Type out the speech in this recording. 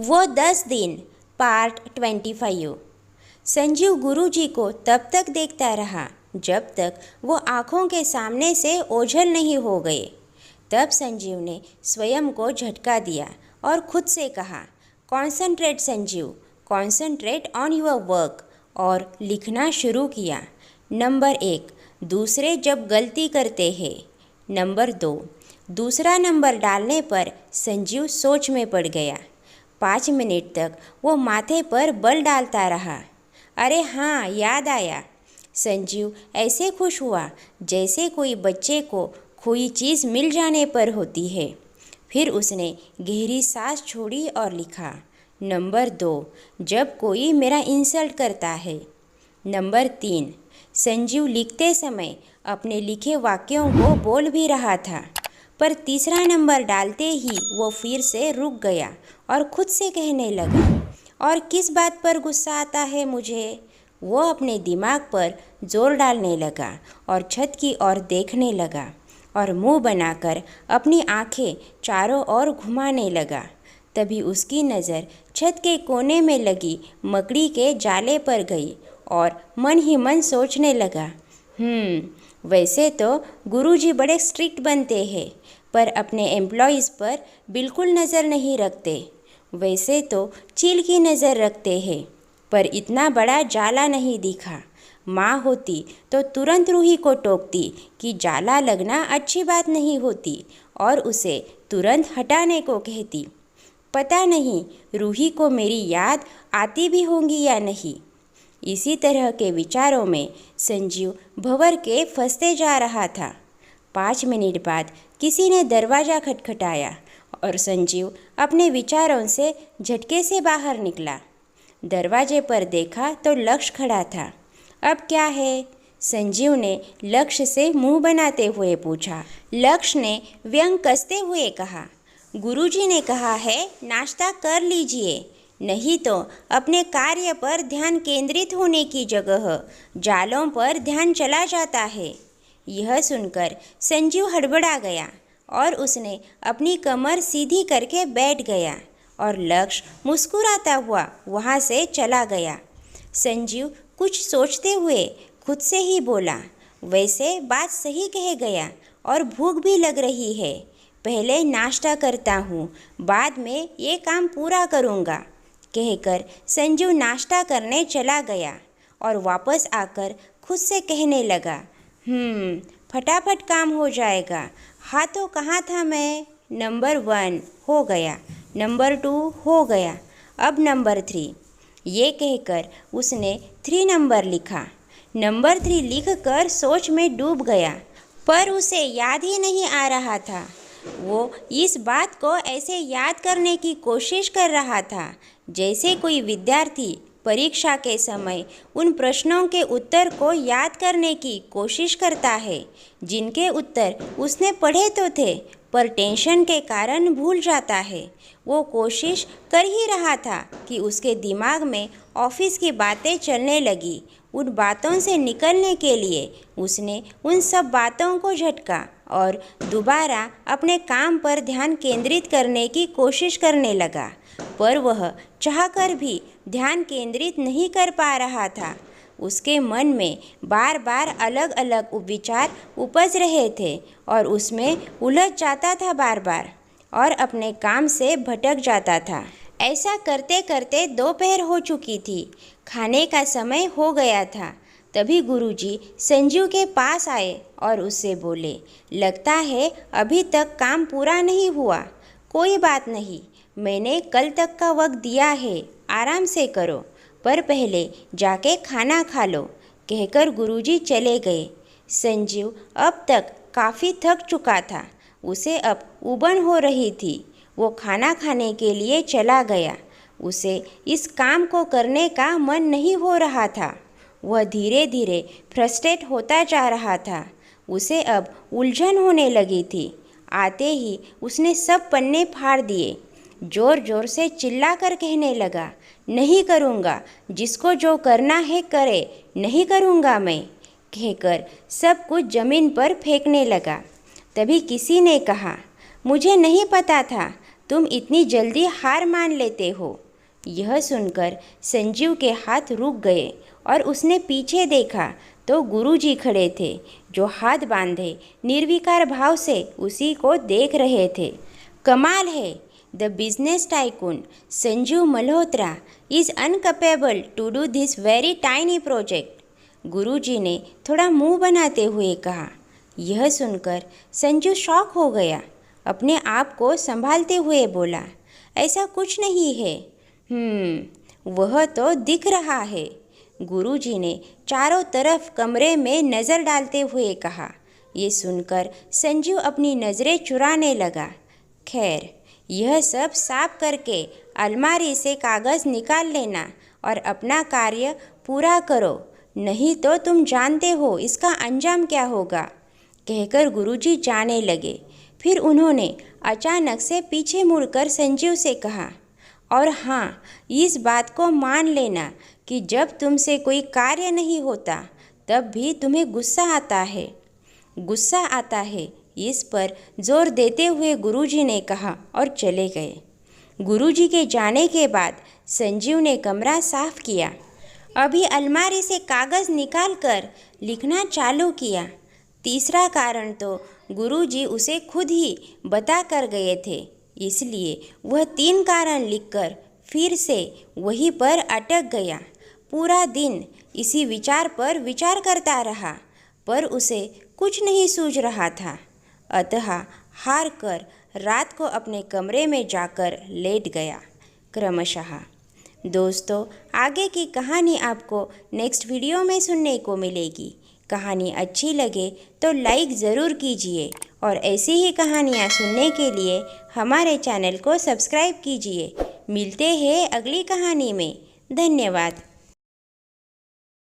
वो 10 दिन पार्ट 25। संजीव गुरुजी को तब तक देखता रहा जब तक वो आँखों के सामने से ओझल नहीं हो गए। तब संजीव ने स्वयं को झटका दिया और खुद से कहा, concentrate Sanjeev, concentrate on your work. और लिखना शुरू किया। नंबर 1, दूसरे जब गलती करते हैं। नंबर 2। दूसरा नंबर डालने पर संजीव सोच में पड़ गया। 5 मिनट तक वो माथे पर बल डालता रहा। अरे हाँ, याद आया। संजीव ऐसे खुश हुआ जैसे कोई बच्चे को खोई चीज़ मिल जाने पर होती है। फिर उसने गहरी सांस छोड़ी और लिखा, नंबर 2, जब कोई मेरा इंसल्ट करता है। नंबर 3। संजीव लिखते समय अपने लिखे वाक्यों को बोल भी रहा था, पर तीसरा नंबर डालते ही वो फिर से रुक गया और खुद से कहने लगा, और किस बात पर गुस्सा आता है मुझे। वो अपने दिमाग पर जोर डालने लगा और छत की ओर देखने लगा और मुंह बनाकर अपनी आंखें चारों ओर घुमाने लगा। तभी उसकी नज़र छत के कोने में लगी मकड़ी के जाले पर गई और मन ही मन सोचने लगा, वैसे तो गुरुजी बड़े स्ट्रिक्ट बनते हैं, पर अपने एम्प्लॉयज़ पर बिल्कुल नज़र नहीं रखते। वैसे तो चील की नज़र रखते हैं, पर इतना बड़ा जाला नहीं दिखा। माँ होती तो तुरंत रूही को टोकती कि जाला लगना अच्छी बात नहीं होती और उसे तुरंत हटाने को कहती। पता नहीं रूही को मेरी याद आती भी होंगी या नहीं। इसी तरह के विचारों में संजीव भंवर के फंसते जा रहा था। 5 मिनट बाद किसी ने दरवाज़ा खटखटाया और संजीव अपने विचारों से झटके से बाहर निकला। दरवाजे पर देखा तो लक्ष्य खड़ा था। अब क्या है? संजीव ने लक्ष्य से मुंह बनाते हुए पूछा। लक्ष्य ने व्यंग कसते हुए कहा, गुरुजी ने कहा है नाश्ता कर लीजिए, नहीं तो अपने कार्य पर ध्यान केंद्रित होने की जगह जालों पर ध्यान चला जाता है। यह सुनकर संजीव हड़बड़ा गया और उसने अपनी कमर सीधी करके बैठ गया और लक्ष्य मुस्कुराता हुआ वहाँ से चला गया। संजीव कुछ सोचते हुए खुद से ही बोला, वैसे बात सही कह गया और भूख भी लग रही है। पहले नाश्ता करता हूँ, बाद में ये काम पूरा करूँगा। कहकर संजीव नाश्ता करने चला गया और वापस आकर खुद से कहने लगा, फटाफट काम हो जाएगा। हाँ तो कहाँ था मैं? नंबर 1 हो गया, नंबर 2 हो गया, अब नंबर 3। ये कहकर उसने 3 नंबर लिखा। नंबर 3 लिखकर सोच में डूब गया, पर उसे याद ही नहीं आ रहा था। वो इस बात को ऐसे याद करने की कोशिश कर रहा था जैसे कोई विद्यार्थी परीक्षा के समय उन प्रश्नों के उत्तर को याद करने की कोशिश करता है जिनके उत्तर उसने पढ़े तो थे, पर टेंशन के कारण भूल जाता है। वो कोशिश कर ही रहा था कि उसके दिमाग में ऑफिस की बातें चलने लगी। उन बातों से निकलने के लिए उसने उन सब बातों को झटका और दोबारा अपने काम पर ध्यान केंद्रित करने की कोशिश करने लगा, पर वह चाहकर भी ध्यान केंद्रित नहीं कर पा रहा था। उसके मन में बार बार अलग अलग विचार उपज रहे थे और उसमें उलझ जाता था बार बार और अपने काम से भटक जाता था। ऐसा करते करते दोपहर हो चुकी थी, खाने का समय हो गया था। तभी गुरुजी संजीव के पास आए और उससे बोले, लगता है अभी तक काम पूरा नहीं हुआ। कोई बात नहीं, मैंने कल तक का वक्त दिया है, आराम से करो, पर पहले जाके खाना खा लो। कहकर गुरुजी चले गए। संजीव अब तक काफ़ी थक चुका था, उसे अब उबन हो रही थी। वो खाना खाने के लिए चला गया। उसे इस काम को करने का मन नहीं हो रहा था। वह धीरे धीरे फ्रस्ट्रेट होता जा रहा था। उसे अब उलझन होने लगी थी। आते ही उसने सब पन्ने फाड़ दिए। जोर जोर से चिल्लाकर कहने लगा, नहीं करूँगा, जिसको जो करना है करे, नहीं करूँगा मैं। कहकर सब कुछ ज़मीन पर फेंकने लगा। तभी किसी ने कहा, मुझे नहीं पता था तुम इतनी जल्दी हार मान लेते हो। यह सुनकर संजीव के हाथ रुक गए और उसने पीछे देखा तो गुरुजी खड़े थे, जो हाथ बांधे निर्विकार भाव से उसी को देख रहे थे। कमाल है, the business tycoon Sanjeev Malhotra is uncapable to do this very tiny project. Guruji ने थोड़ा मुंह बनाते हुए कहा। यह सुनकर संजू शॉक हो गया। अपने आप को संभालते हुए बोला, ऐसा कुछ नहीं है। वह तो दिख रहा है। गुरुजी ने चारों तरफ कमरे में नज़र डालते हुए कहा। ये सुनकर संजीव अपनी नज़रें चुराने लगा। खैर, यह सब साफ करके अलमारी से कागज़ निकाल लेना और अपना कार्य पूरा करो, नहीं तो तुम जानते हो इसका अंजाम क्या होगा, कहकर गुरुजी जाने लगे। फिर उन्होंने अचानक से पीछे मुड़कर संजीव से कहा, और हाँ, इस बात को मान लेना कि जब तुमसे कोई कार्य नहीं होता तब भी तुम्हें गुस्सा आता है। इस पर जोर देते हुए गुरुजी ने कहा और चले गए। गुरुजी के जाने के बाद संजीव ने कमरा साफ किया। अभी अलमारी से कागज़ निकालकर लिखना चालू किया। तीसरा कारण तो गुरुजी उसे खुद ही बता कर गए थे, इसलिए वह 3 कारण लिखकर फिर से वहीं पर अटक गया। पूरा दिन इसी विचार पर विचार करता रहा, पर उसे कुछ नहीं सूझ रहा था। अतः हार कर रात को अपने कमरे में जाकर लेट गया। क्रमशः दोस्तों, आगे की कहानी आपको नेक्स्ट वीडियो में सुनने को मिलेगी। कहानी अच्छी लगे तो लाइक ज़रूर कीजिए और ऐसी ही कहानियाँ सुनने के लिए हमारे चैनल को सब्सक्राइब कीजिए। मिलते हैं अगली कहानी में। धन्यवाद।